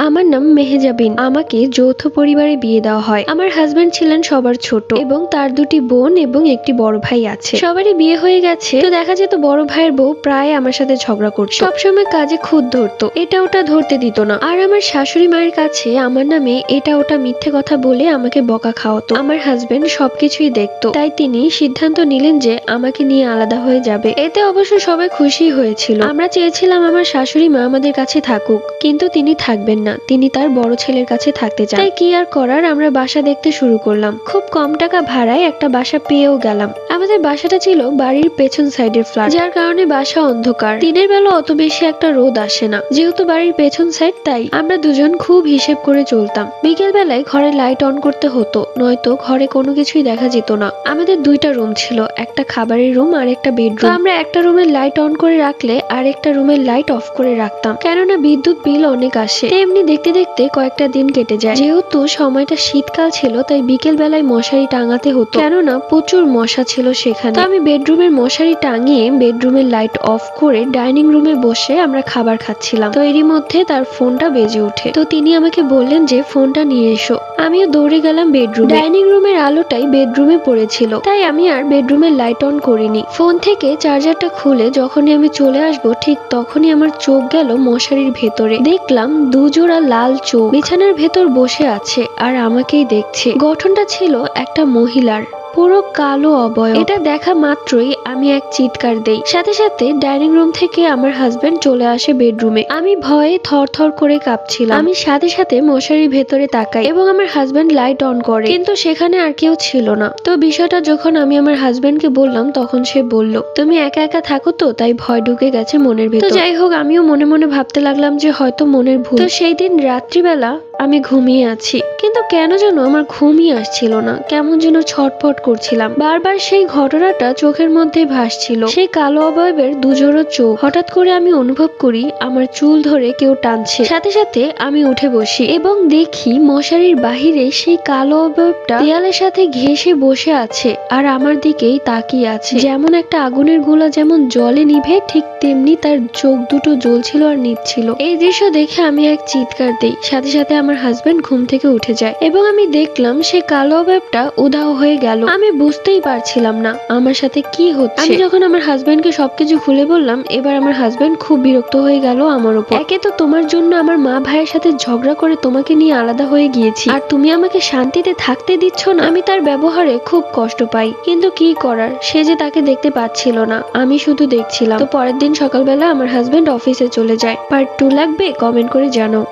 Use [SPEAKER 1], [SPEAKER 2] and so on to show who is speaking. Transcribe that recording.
[SPEAKER 1] আমার নাম মেহেজাবিন। আমাকে যৌথ পরিবারে বিয়ে দেওয়া হয়। আমার হাজবেন্ড ছিলেন সবার ছোট এবং তার দুটি বোন এবং একটি বড় ভাই আছে। সবারই বিয়ে হয়ে গেছে, তো দেখা যেত বড় ভাইয়ের বউ প্রায় আমার সাথে ঝগড়া করতো, সবসময় কাজে খুঁত ধরতো, এটা ওটা ধরতে দিত না। আর আমার শাশুড়ি মায়ের কাছে আমার নামে এটা ওটা মিথ্যে কথা বলে আমাকে বকা খাওয়াতো। আমার হাজবেন্ড সবকিছুই দেখতো, তাই তিনি সিদ্ধান্ত নিলেন যে আমাকে নিয়ে আলাদা হয়ে যাবে। এতে অবশ্য সবাই খুশি হয়েছিল। আমরা চেয়েছিলাম আমার শাশুড়ি মা আমাদের কাছে থাকুক, কিন্তু তিনি থাকবেন না, তিনি তার বড় ছেলের কাছে থাকতে চান। তাই কি আর করার, আমরা বাসা দেখতে শুরু করলাম। খুব কম টাকা ভাড়ায় একটা বাসা পেয়েও গেলাম। আমাদের বাসাটা ছিল বাড়ির পেছন সাইডের ফ্ল্যাট, যার কারণে বাসা অন্ধকার। দিনের বেলা অত বেশি একটা রোদ আসে না, যেহেতু বাড়ির পেছন সাইড, তাই আমরা দুজন খুব হিসেব করে চলতাম। বিকেল বেলায় ঘরে লাইট অন করতে হতো, নয়তো ঘরে কোনো কিছুই দেখা যেত না। আমাদের দুইটা রুম ছিল, একটা খাবারের রুম আর একটা বেডরুম। আমরা একটা রুমের লাইট অন করে রাখলে আর একটা রুমের লাইট অফ করে রাখতাম, কেননা বিদ্যুৎ বিল অনেক আসে। এমনি দেখতে দেখতে কয়েকটা দিন কেটে যায়। যেহেতু সময়টা শীতকাল ছিল, তাই বিকেল বেলায় মশারি টাঙাতে হতো, কেননা প্রচুর মশা ছিল সেখানে। তো আমি বেডরুমের মশারি টাঙিয়ে বেডরুমের লাইট অফ করে ডাইনিং রুমে বসে আমরা খাবার খাচ্ছিলাম। তো এরই মধ্যে তার ফোনটা বেজে ওঠে, তো তিনি আমাকে বললেন যে ফোনটা নিয়ে এসো। আমিও দৌড়ে গেলাম বেডরুমে। ডাইনিং রুমের আলোটাই বেডরুমে পড়েছিল, তাই আমি আর বেডরুমের লাইট অন করিনি। ফোন থেকে চার্জারটা খুলে যখনই আমি চলে আসবো, ঠিক তখনই আমার চোখ গেল মশারির ভেতরে। দেখলাম দুজোড়া লাল চোখ বিছানার ভেতর বসে আছে আর আমাকেই দেখছে। গঠনটা ছিল একটা মহিলার, পুরো কালো অবয়ব। এটা দেখা মাত্রই আমি এক চিৎকার দেই। সাথে সাথে ডাইনিং রুম থেকে আমার হাজবেন্ড চলে আসে বেডরুমে। আমি ভয়ে থরথর করে কাঁপছিলাম। আমি সাথে সাথে মশারির ভেতরে তাকাই এবং আমার হাজবেন্ড লাইট অন করে, কিন্তু সেখানে আর কেউ ছিল না। তো বিষয়টা যখন আমি আমার হাজবেন্ডকে বললাম, তখন সে বলল, তুমি একা একা থাকো তো, তাই ভয় ঢুকে গেছে মনের ভেতর। তো যাই হোক, আমিও মনে মনে ভাবতে লাগলাম যে হয়তো মনের ভুল। তো সেই দিন রাত্রিবেলা আমি ঘুমিয়ে আছি, কিন্তু কেন যেন আমার ঘুমই আসছিল না, কেমন যেন ছটফট করছিলাম। বারবার সেই ঘটনাটা চোখের মধ্যে ভাসছিল, সেই কালো অবয়বের দুজোড়ো চোখ। হঠাৎ করে আমি অনুভব করি আমার চুল ধরে কেউ টানছে। সাথে সাথে আমি উঠে বসি এবং দেখি মশারির বাহিরে সেই কালো অবয়বটা দেয়ালের সাথে ঘেঁষে বসে আছে আর আমার দিকেই তাকিয়ে আছে। যেমন একটা আগুনের গোলা যেমন জলে নিভে, ঠিক তেমনি তার চোখ দুটো জ্বলছিল আর নিচ্ছিল। এই দৃশ্য দেখে আমি এক চিৎকার দিই। সাথে সাথে আমার হাজবেন্ড ঘুম থেকে উঠে যায় এবং আমি দেখলাম সেই কালো অবয়বটা উধাও হয়ে গেল। আমি বুঝতেই পারছিলাম না আমার সাথে কি হচ্ছে। আমি যখন আমার হাজবেন্ডকে সবকিছু খুলে বললাম, এবার আমার হাজবেন্ড খুব বিরক্ত হয়ে গেল আমার উপর। একে তো তোমার জন্য আমার মা ভাইয়ের সাথে ঝগড়া করে তোমাকে নিয়ে আলাদা হয়ে গিয়েছি, আর তুমি আমাকে শান্তিতে থাকতে দিচ্ছ না। আমি তার ব্যবহারে খুব কষ্ট পাই, কিন্তু কি করার, সে যে তাকে দেখতে পাচ্ছিল না, আমি শুধু দেখছিলাম। তো পরের দিন সকালবেলা আমার হাজবেন্ড অফিসে চলে যায়। পার্ট 2 লাগবে? কমেন্ট করে জানাও।